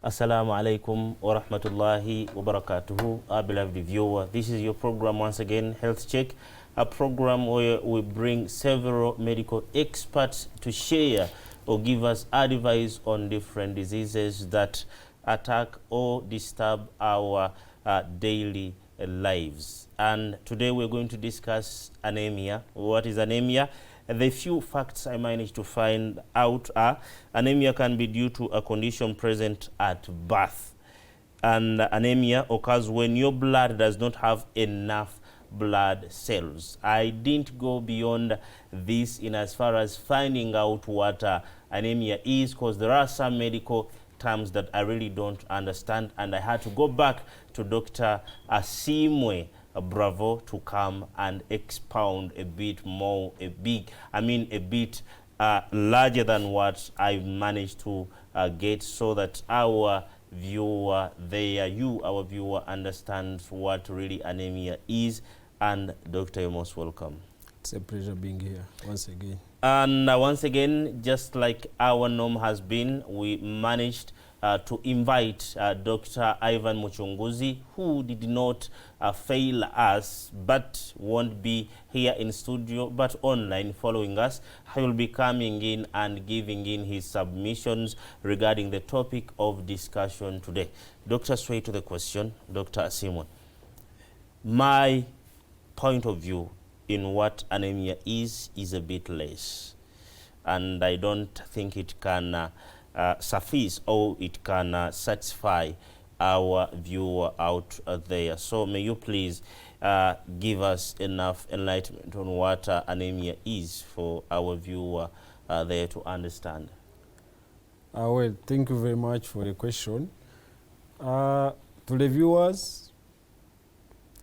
Assalamu alaikum wa rahmatullahi wa barakatuhu. Our beloved viewer, this is your program once again, Health Check, a program where we bring several medical experts to share or give us advice on different diseases that attack or disturb our daily lives. And today we're going to discuss anemia. What is anemia? The few facts I managed to find out are anemia can be due to a condition present at birth. And anemia occurs when your blood does not have enough blood cells. I didn't go beyond this in as far as finding out what anemia is, because there are some medical terms that I really don't understand, and I had to go back to Dr. Asimwe Bravo to come and expound a bit more, a bit larger than what I've managed to get, so that our viewer, our viewer understands what really anemia is. And Doctor, you're most welcome. It's a pleasure being here once again. And once again, just like our norm has been, we managed to invite Dr. Ivan Muchunguzi, who did not fail us, but won't be here in studio, but online following us. He will be coming in and giving in his submissions regarding the topic of discussion today. Doctor, straight to the question, Dr. Asimwe. My point of view in what anemia is a bit less, and I don't think it can suffice or it can satisfy our viewer out there. So may you please give us enough enlightenment on what anemia is for our viewer there to understand. Well, thank you very much for the question. To the viewers,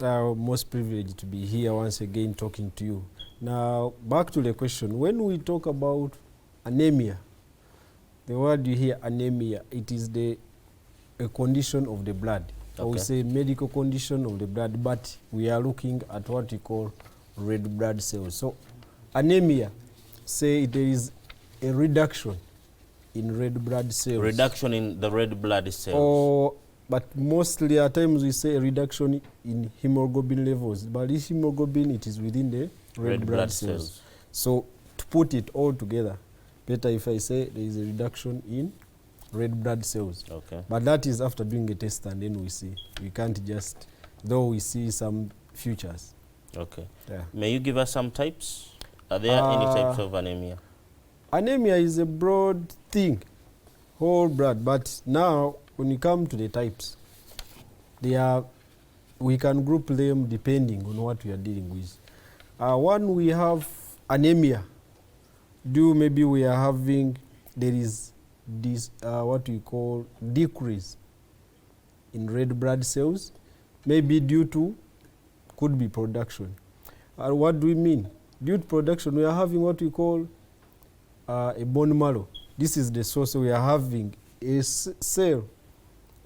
I'm most privileged to be here once again talking to you. Now, back to the question. When we talk about anemia, the word you hear, anemia, it is a condition of the blood. Okay. Or we say medical condition of the blood, but we are looking at what we call red blood cells. So anemia, say there is a reduction in red blood cells. Reduction in the red blood cells. But mostly at times we say a reduction in hemoglobin levels. But this hemoglobin, it is within the red blood cells. So to put it all together, better if I say there is a reduction in red blood cells. Okay. But that is after doing a test, and then we see. We can't just, though we see some features. Okay. Yeah. May you give us some types? Are there any types of anemia? Anemia is a broad thing, whole blood. But now, when you come to the types, we can group them depending on what we are dealing with. One, we have anemia. Maybe we are having, there is this, what we call decrease in red blood cells, maybe due to, could be production. What do we mean? Due to production, we are having what we call a bone marrow. This is the source. We are having a cell,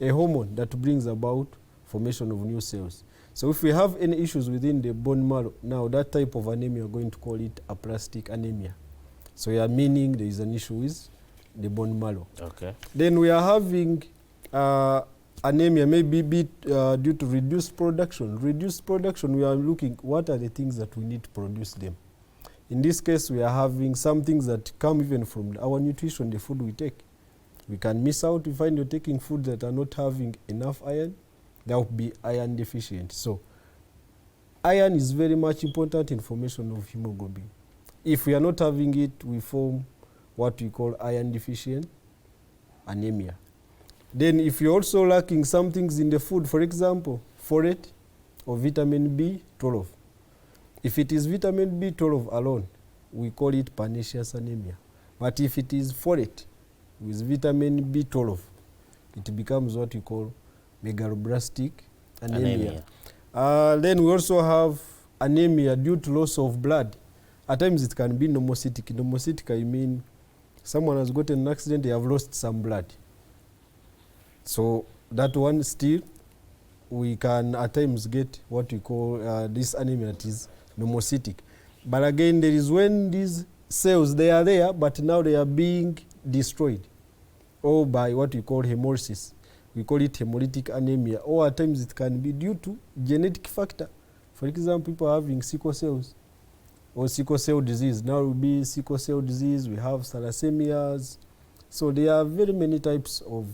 a hormone that brings about formation of new cells. So if we have any issues within the bone marrow, now that type of anemia, we're going to call it aplastic anemia. So we are meaning there is an issue with the bone marrow. Okay. Then we are having anemia maybe due to reduced production. Reduced production, we are looking what are the things that we need to produce them. In this case, we are having some things that come even from our nutrition, the food we take. We can miss out. We find you're taking food that are not having enough iron. That would be iron deficient. So iron is very much important in formation of hemoglobin. If we are not having it, we form what we call iron deficient anemia. Then if you're also lacking some things in the food, for example, folate or vitamin B12. If it is vitamin B12 alone, we call it pernicious anemia. But if it is folate with vitamin B12, it becomes what we call megaloblastic anemia. Then we also have anemia due to loss of blood. At times it can be nomocytic. Nomocytic, I mean someone has gotten an accident, they have lost some blood. So that one still, we can at times get what we call this anemia that is nomocytic. But again, there is when these cells, they are there, but now they are being destroyed, or by what we call hemolysis. We call it hemolytic anemia, or at times it can be due to genetic factor. For example, people having sickle cells or sickle cell disease. Now it will be sickle cell disease, we have thalassemias. So there are very many types of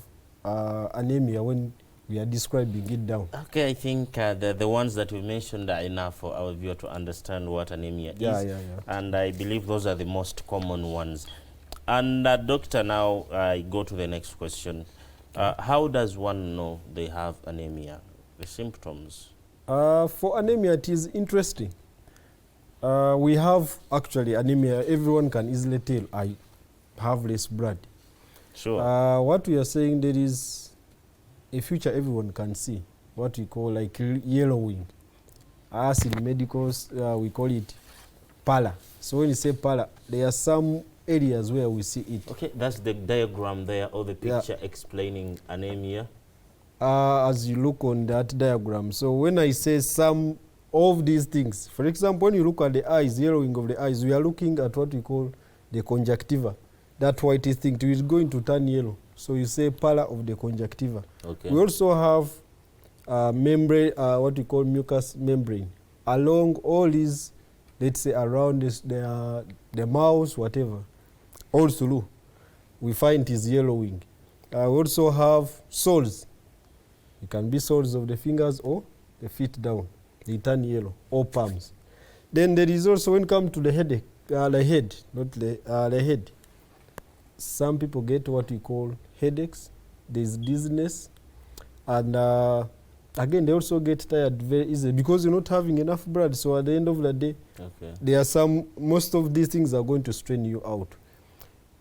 anemia when we are describing it down. Okay, I think the ones that we mentioned are enough for our viewer to understand what anemia is. Yeah. And I believe those are the most common ones. And doctor, now I go to the next question. How does one know they have anemia? The symptoms? For anemia, it is interesting. We have actually anemia. Everyone can easily tell I have less blood. Sure. What we are saying, there is a future everyone can see, what we call like yellowing. As in medicals, we call it pallor. So when you say pallor, there are some areas where we see it. Okay, that's the diagram there, or the picture explaining anemia. As you look on that diagram. So when I say some of these things, for example, when you look at the eyes, yellowing of the eyes, we are looking at what we call the conjunctiva. That white thing is going to turn yellow. So you say pallor of the conjunctiva. Okay. We also have membrane, what we call mucous membrane, along all these, let's say around this, the mouth, whatever, all through, we find is yellowing. We also have soles. It can be soles of the fingers or the feet down. They turn yellow, or palms. Then there is also, when it comes to the headache, the head, not the head. Some people get what we call headaches. There's dizziness, and again they also get tired very easily because you're not having enough blood. So at the end of the day, there are most of these things are going to strain you out.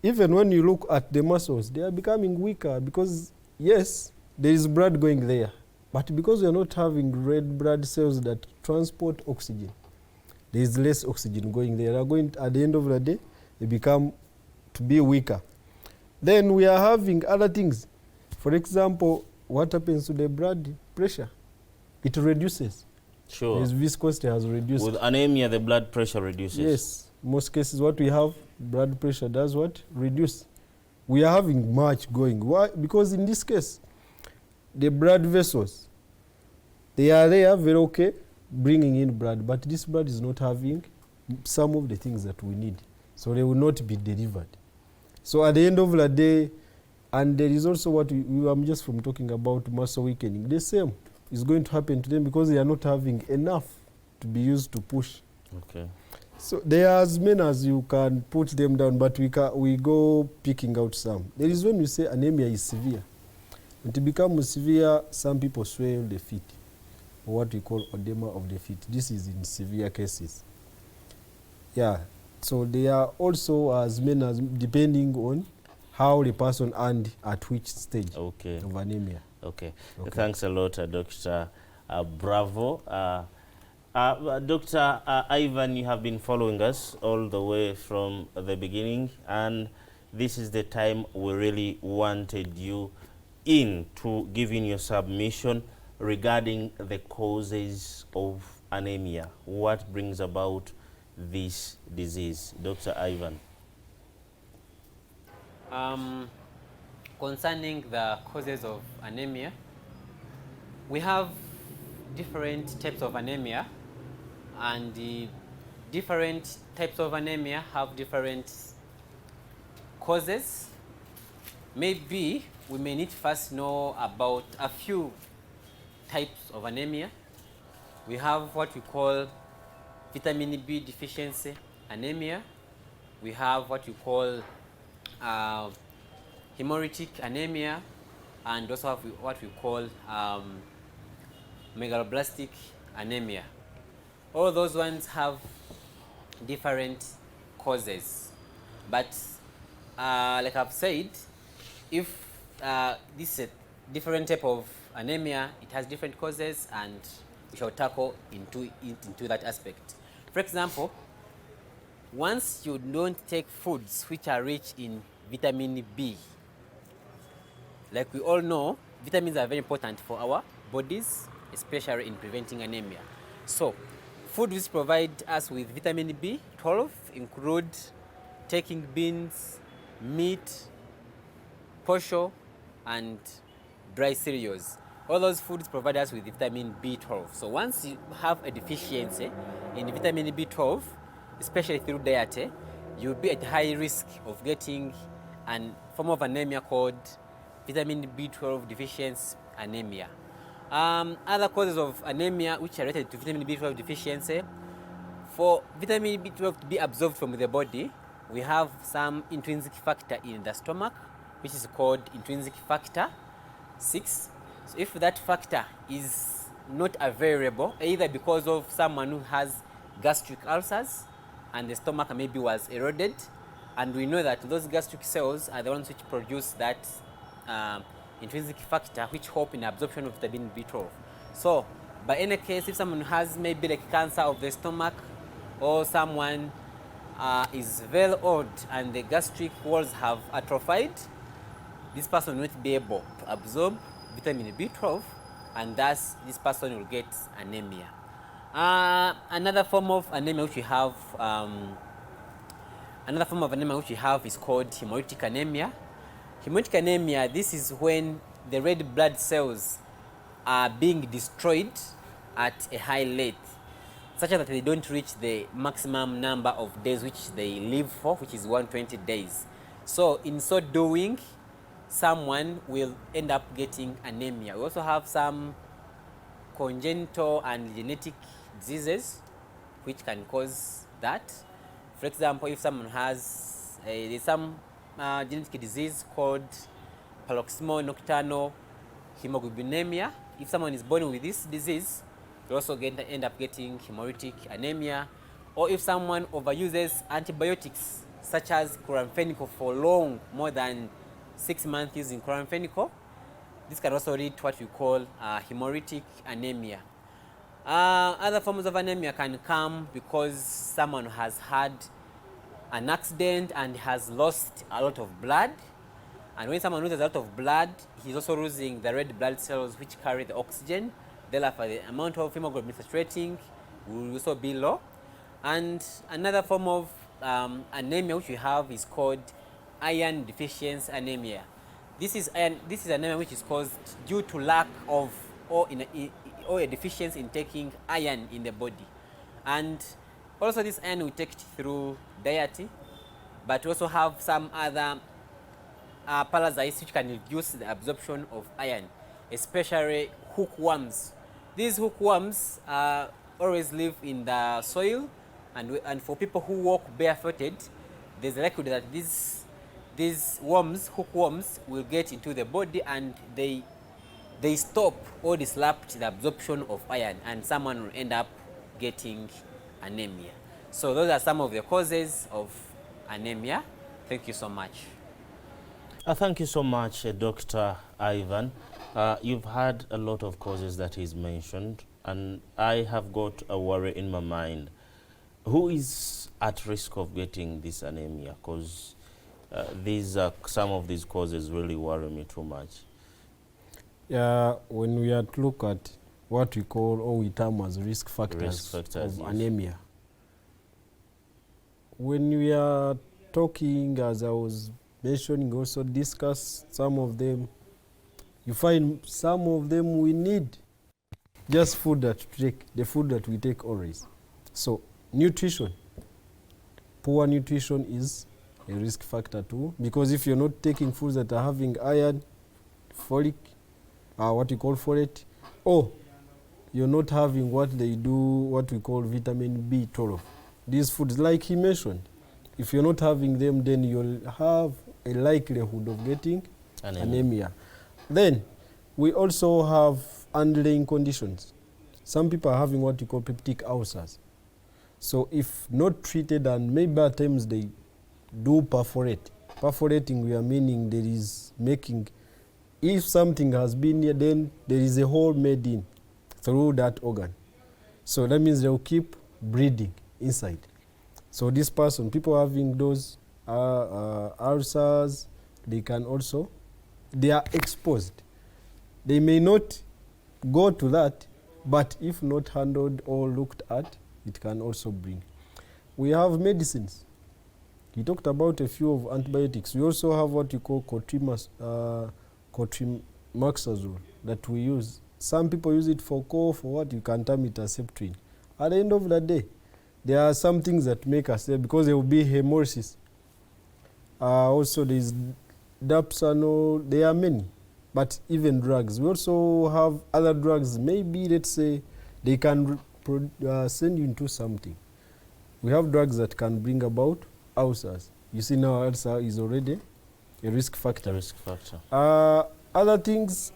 Even when you look at the muscles, they are becoming weaker because yes, there is blood going there, but because you're not having red blood cells that transport oxygen, there is less oxygen going there. They are going at the end of the day, they become to be weaker. Then we are having other things. For example, what happens to the blood pressure? It reduces. Sure. Its viscosity has reduced. With anemia, the blood pressure reduces. Yes. Most cases, what we have, blood pressure does what? Reduce. We are having much going. Why? Because in this case, the blood vessels, they are there, very okay, bringing in blood, but this blood is not having some of the things that we need. So they will not be delivered. So at the end of the day, and there is also what I'm just from talking about muscle weakening. The same is going to happen to them because they are not having enough to be used to push. Okay. So there are as many as you can put them down, but we go picking out some. There is when we say anemia is severe. When it becomes severe, some people swell the feet, or what we call edema of the feet. This is in severe cases. Yeah. So they are also as many as depending on how the person and at which stage of anemia. Okay. Thanks a lot, Dr. Bravo. Dr. Ivan, you have been following us all the way from the beginning, and this is the time we really wanted you in to give in your submission regarding the causes of anemia. What brings about this disease? Dr. Ivan. Concerning the causes of anemia, we have different types of anemia, and the different types of anemia have different causes. Maybe we may need to first know about a few types of anemia. We have what we call vitamin B deficiency anemia. We have what we call hemolytic anemia, and also have what we call megaloblastic anemia. All those ones have different causes, but like I've said, if this is a different type of anemia, it has different causes, and we shall tackle into that aspect. For example, once you don't take foods which are rich in vitamin B, like we all know, vitamins are very important for our bodies, especially in preventing anemia. So, food which provide us with vitamin B12 include taking beans, meat, posho, and dry cereals. All those foods provide us with vitamin B12. So once you have a deficiency in vitamin B12, especially through diet, you'll be at high risk of getting a form of anemia called vitamin B12 deficiency anemia. Other causes of anemia which are related to vitamin B12 deficiency, for vitamin B12 to be absorbed from the body, we have some intrinsic factor in the stomach, which is called intrinsic factor 6. So if that factor is not available, either because of someone who has gastric ulcers and the stomach maybe was eroded, and we know that those gastric cells are the ones which produce that intrinsic factor which help in absorption of vitamin B12. So by any case, if someone has maybe like cancer of the stomach, or someone is very old and the gastric walls have atrophied, this person will not be able to absorb vitamin B12, and thus this person will get anemia. Another form of anemia which we have, is called hemolytic anemia. Hemolytic anemia, this is when the red blood cells are being destroyed at a high rate, such that they don't reach the maximum number of days which they live for, which is 120 days. So in so doing, someone will end up getting anemia. We also have some congenital and genetic diseases which can cause that. For example, if someone has there's some genetic disease called paroxysmal nocturnal hemoglobinemia. If someone is born with this disease, you also end up getting hemolytic anemia. Or if someone overuses antibiotics such as chloramphenicol for more than 6 months using chloramphenicol, this can also lead to what we call hemolytic anemia. Other forms of anemia can come because someone has had an accident and has lost a lot of blood. And when someone loses a lot of blood, he's also losing the red blood cells which carry the oxygen. Therefore, the amount of hemoglobin saturating will also be low. And another form of anemia which we have is called iron deficiency anemia. This is anemia which is caused due to lack of or a deficiency in taking iron in the body. And also this iron we take it through diet, but we also have some other parasites which can reduce the absorption of iron, especially hookworms. These hookworms always live in the soil, and for people who walk barefooted, there's a likelihood that these hookworms will get into the body, and they stop or disrupt the absorption of iron, and someone will end up getting anemia. So those are some of the causes of anemia. Thank you so much. Thank you so much, Dr. Ivan. You've had a lot of causes that he's mentioned, and I have got a worry in my mind. Who is at risk of getting this anemia? Because some of these causes really worry me too much. Yeah, when we are to look at what we call or we term as risk factors of yes. anemia, when we are talking, as I was mentioning, also discuss some of them, you find some of them we need just food that we take, the food that we take always. So nutrition, poor nutrition is a risk factor too, because if you're not taking foods that are having iron, folic, what we call folate, or you're not having what they do, what we call vitamin B12. These foods, like he mentioned, if you're not having them, then you'll have a likelihood of getting anemia. Then we also have underlying conditions. Some people are having what we call peptic ulcers. So if not treated, and maybe at times they do perforate. Perforating, we are meaning there is making, if something has been here, then there is a hole made in through that organ. So that means they'll keep breeding inside. So this person, people having those ulcers, they can also, they are exposed. They may not go to that, but if not handled or looked at, it can also bring. We have medicines. We talked about a few of antibiotics. We also have what you call cotrimoxazole that we use. Some people use it for cough or what, you can term it as Septrin. At the end of the day, there are some things that make us there because there will be hemolysis. Also there is dapsanol, there are many, but even drugs. We also have other drugs, maybe let's say they can send you into something. We have drugs that can bring about ulcers. You see now ulcer is already a risk factor. Other things,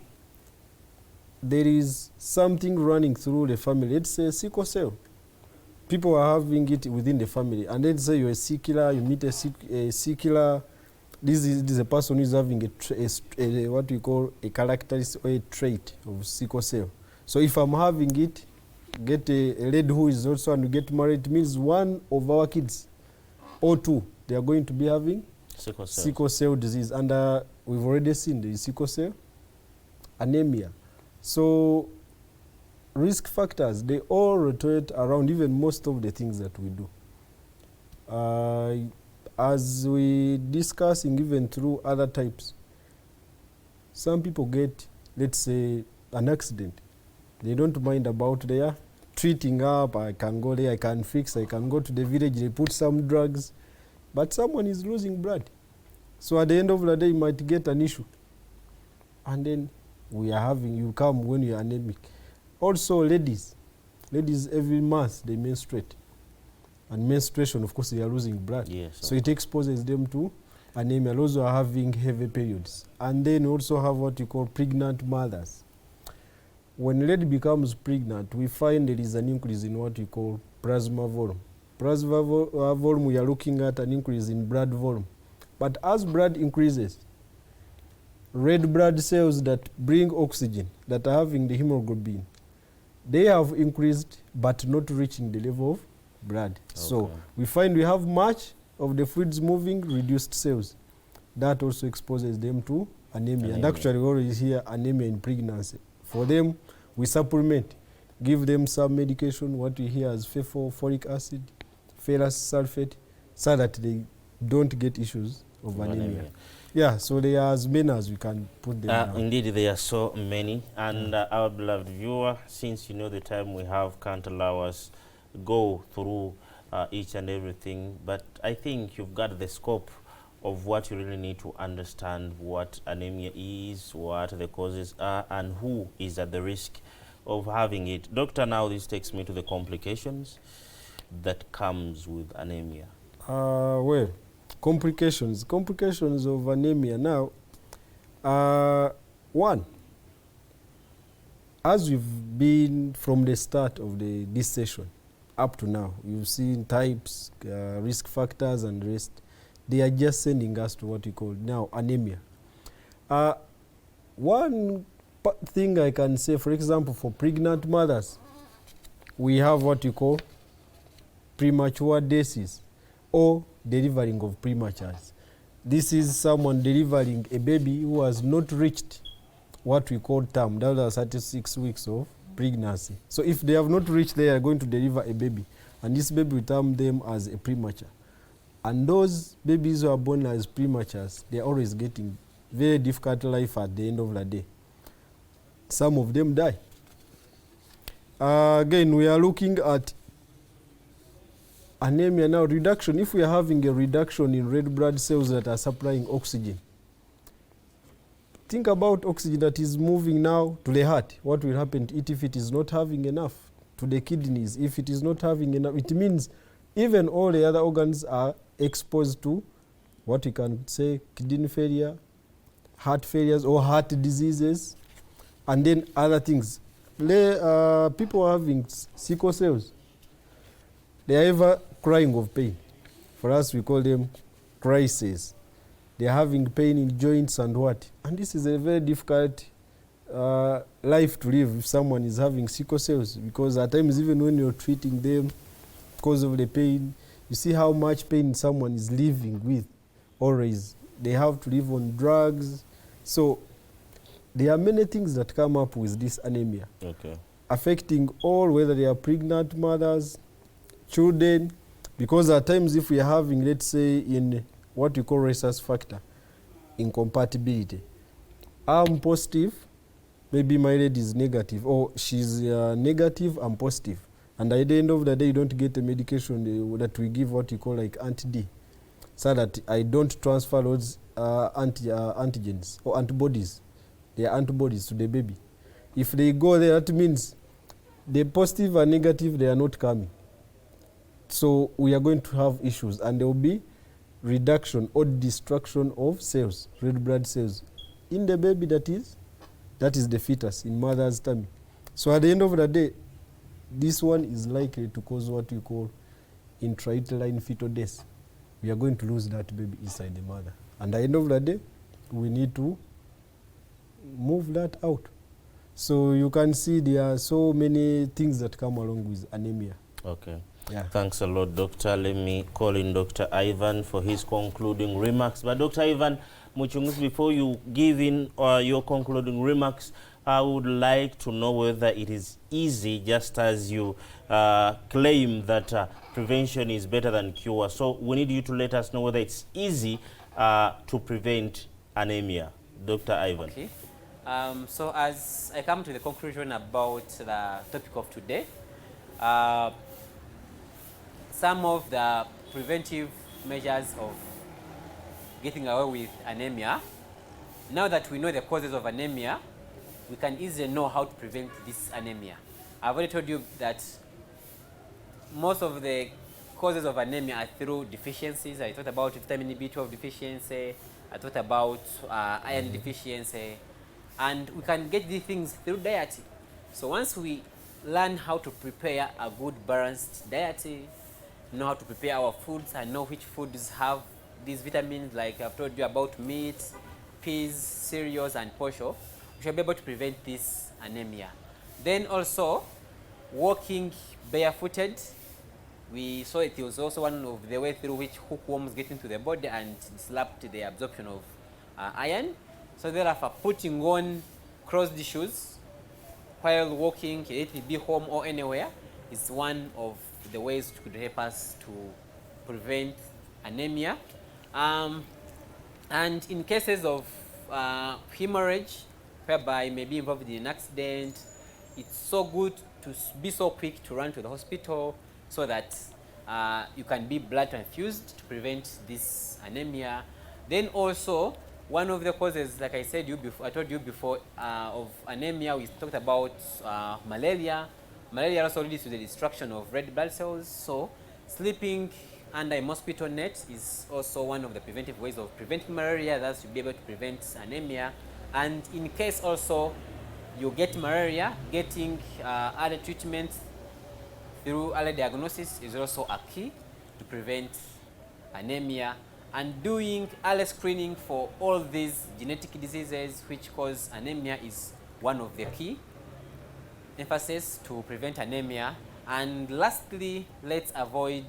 there is something running through the family. Let's say sickle cell. People are having it within the family. And let's say you're a sickler, you meet a sickler. This is a person who is having what we call a characteristic or a trait of sickle cell. So if I'm having it, get a lady who is also and get married, it means one of our kids or two, they are going to be having sickle cell disease. And we've already seen the sickle cell anemia. So risk factors, they all rotate around even most of the things that we do. As we discussing even through other types, some people get, let's say, an accident. They don't mind about their treating up. I can go there, I can fix, I can go to the village, they put some drugs. But someone is losing blood. So at the end of the day, you might get an issue. And then we are having, you come when you are anemic. Also ladies every month they menstruate. And menstruation, of course, they are losing blood. Yes, so it exposes them to anemia. Also are having heavy periods. And then also have what you call pregnant mothers. When a lady becomes pregnant, we find there is an increase in what we call plasma volume. Plasma volume, we are looking at an increase in blood volume. But as blood increases, red blood cells that bring oxygen, that are having the hemoglobin, they have increased but not reaching the level of blood. Okay. So we find we have much of the fluids moving, reduced cells. That also exposes them to anemia. And actually we always hear anemia in pregnancy. For them, we supplement, give them some medication, what we hear as folic acid, ferrous sulfate, so that they don't get issues of anemia. Yeah, so there are as many as we can put them down. Indeed, there are so many. And our beloved viewer, since you know the time we have, can't allow us go through each and everything. But I think you've got the scope of what you really need to understand what anemia is, what the causes are, and who is at the risk of having it. Doctor, now this takes me to the complications that comes with anemia. Well, complications of anemia. Now, one, as we've been from the start of this session up to now, you've seen types, risk factors, and the rest. They are just sending us to what we call now anemia. One thing I can say, for example, for pregnant mothers, we have what you call premature deaths or delivering of prematures. This is someone delivering a baby who has not reached what we call term. That is 36 weeks of pregnancy. So if they have not reached, they are going to deliver a baby. And this baby will term them as a premature. And those babies who are born as prematures, they are always getting very difficult life at the end of the day. Some of them die. Again, we are looking at anemia now, reduction. If we are having a reduction in red blood cells that are supplying oxygen, think about oxygen that is moving now to the heart. What will happen to it if it is not having enough? To the kidneys, if it is not having enough, it means even all the other organs are exposed to what we can say kidney failure, heart failures or heart diseases, and then other things. People having sickle cells, they are ever crying of pain. For us, we call them crises. They are having pain in joints and what. And this is a very difficult life to live if someone is having sickle cells, because at times even when you're treating them because of the pain, you see how much pain someone is living with always. They have to live on drugs. So there are many things that come up with this anemia, affecting all, whether they are pregnant mothers, children, because at times if we are having, let's say, in what we call rhesus factor incompatibility, I'm positive, maybe my lady is negative, or she's negative, I'm positive, and at the end of the day you don't get a medication that we give, what you call like anti-D, so that I don't transfer those antigens or antibodies. They are antibodies to the baby. If they go there, that means the positive and negative, they are not coming. So we are going to have issues, and there will be reduction or destruction of cells, red blood cells, in the baby that is the fetus in mother's tummy. So at the end of the day, this one is likely to cause what we call intrauterine fetal death. We are going to lose that baby inside the mother. And at the end of the day, we need to move that out. So you can see there are so many things that come along with anemia. Okay. Yeah. Thanks a lot, Doctor. Let me call in Dr. Ivan for his concluding remarks. But Dr. Ivan Muchunguzi, before you give in your concluding remarks, I would like to know whether it is easy, just as you claim that prevention is better than cure. So we need you to let us know whether it's easy to prevent anemia. Dr. Ivan. Okay. So as I come to the conclusion about the topic of today, some of the preventive measures of getting away with anemia, now that we know the causes of anemia, we can easily know how to prevent this anemia. I've already told you that most of the causes of anemia are through deficiencies. I talked about vitamin B12 deficiency, I talked about iron deficiency, and we can get these things through diet. So once we learn how to prepare a good balanced diet, know how to prepare our foods and know which foods have these vitamins, like I've told you about meat, peas, cereals, and posho, we should be able to prevent this anemia. Then also, walking barefooted, we saw it was also one of the way through which hookworms get into the body and disrupt the absorption of iron. So therefore, putting on closed shoes while walking, it will be home or anywhere, is one of the ways it could help us to prevent anemia. And in cases of hemorrhage, whereby you may be involved in an accident, it's so good to be so quick to run to the hospital so that you can be blood transfused to prevent this anemia. Then also, one of the causes, like I said I told you before, of anemia, we talked about malaria. Malaria also leads to the destruction of red blood cells. So sleeping under a mosquito net is also one of the preventive ways of preventing malaria. That should be able to prevent anemia. And in case also you get malaria, getting other treatments through early diagnosis is also a key to prevent anemia. And doing early screening for all these genetic diseases which cause anemia is one of the key emphasis to prevent anemia. And lastly, let's avoid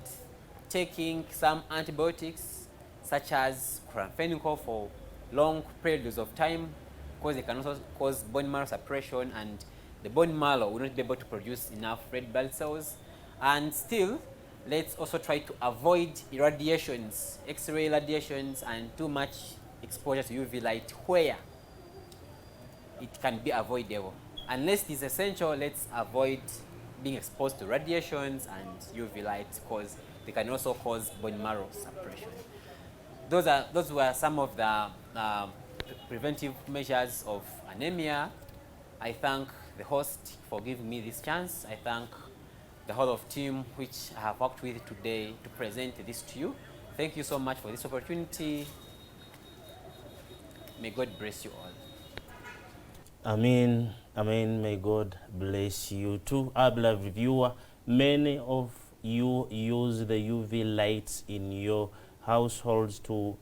taking some antibiotics such as chloramphenicol for long periods of time, because they can also cause bone marrow suppression, and the bone marrow will not be able to produce enough red blood cells. And still, let's also try to avoid irradiations, X-ray radiations, and too much exposure to UV light where it can be avoidable. Unless it is essential, let's avoid being exposed to radiations and UV light, because they can also cause bone marrow suppression. Those were some of the preventive measures of anemia. I thank the host for giving me this chance. I thank the whole of team which I have worked with today to present this to you. Thank you so much for this opportunity. May God bless you all. Amen. Amen. May God bless you too. Our beloved viewer, many of you use the UV lights in your households to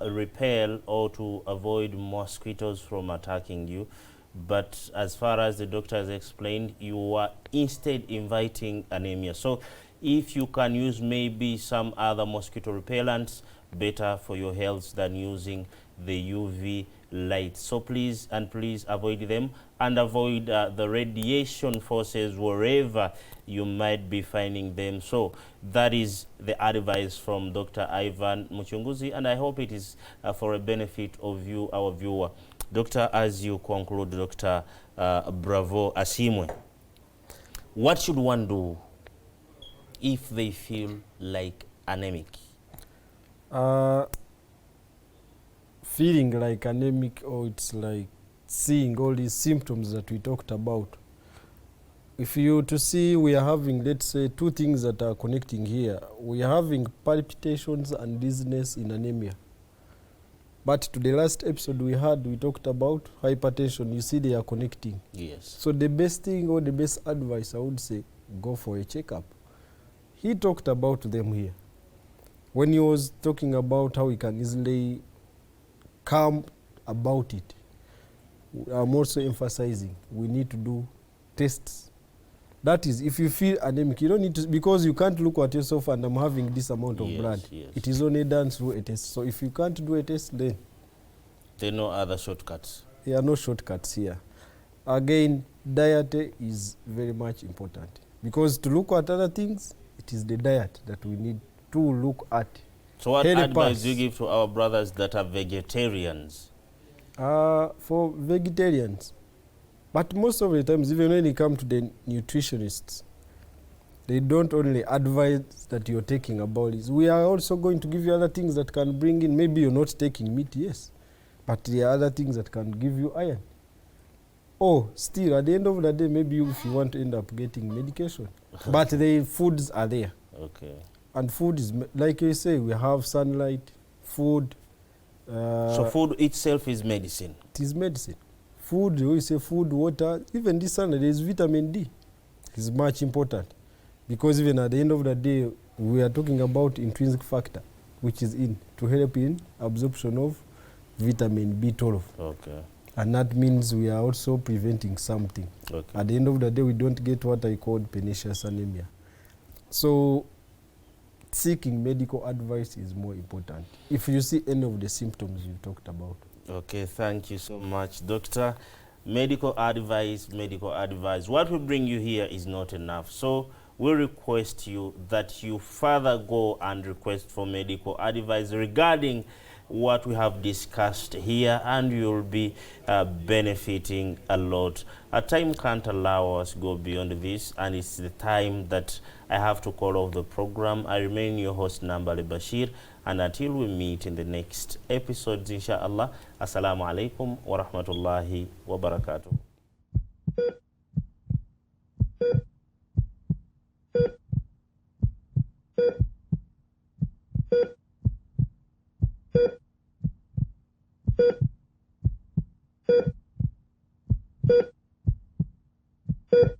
repel or to avoid mosquitoes from attacking you. but as far as the doctor has explained, you are instead inviting anemia. So if you can use maybe some other mosquito repellents, better for your health than using the UV light. So please avoid them, and avoid the radiation forces wherever you might be finding them. So that is the advice from Dr. Ivan Muchunguzi, and I hope it is for a benefit of you, our viewer. Doctor, as you conclude, Dr. Bravo Asimwe, what should one do if they feel like anemic? Feeling like anemic, or it's like seeing all these symptoms that we talked about. If you to see, we are having, let's say, two things that are connecting here. We are having palpitations and dizziness in anemia. But to the last episode we had, we talked about hypertension. You see, they are connecting. Yes. So the best thing, or the best advice, I would say, go for a checkup. He talked about them here. When he was talking about how we can easily come about it, I'm also emphasizing we need to do tests. That is, if you feel anemic, you don't need to, because you can't look at yourself and I'm having this amount of blood. Yes. It is only done through a test. So if you can't do a test, then there are no other shortcuts. there are no shortcuts here. Again, diet is very much important, because to look at other things, it is the diet that we need to look at. So what advice do you give to our brothers that are vegetarians? For vegetarians, but most of the times, even when you come to the nutritionists, they don't only advise that you're taking a bowel. We are also going to give you other things that can bring in, maybe you're not taking meat, yes, but there are other things that can give you iron. Or still, at the end of the day, maybe if you want to end up getting medication. But the foods are there. Okay. And food is, like you say, we have sunlight, food. So food itself is medicine? It is medicine. Food, we say food, water, even this sunlight, there is vitamin D. It's much important. Because even at the end of the day, we are talking about intrinsic factor, which is in to help in absorption of vitamin B12. Okay. And that means we are also preventing something. Okay. At the end of the day, we don't get what I call pernicious anemia. So seeking medical advice is more important if you see any of the symptoms you talked about. Okay, thank you so much, Doctor. Medical advice. What we bring you here is not enough. So we request you that you further go and request for medical advice regarding what we have discussed here, and you'll be benefiting a lot. Our time can't allow us go beyond this, and it's the time that I have to call off the program. I remain your host, Nambale Bashir, and until we meet in the next episodes, inshallah, assalamu alaikum wa rahmatullahi wa barakatuh. You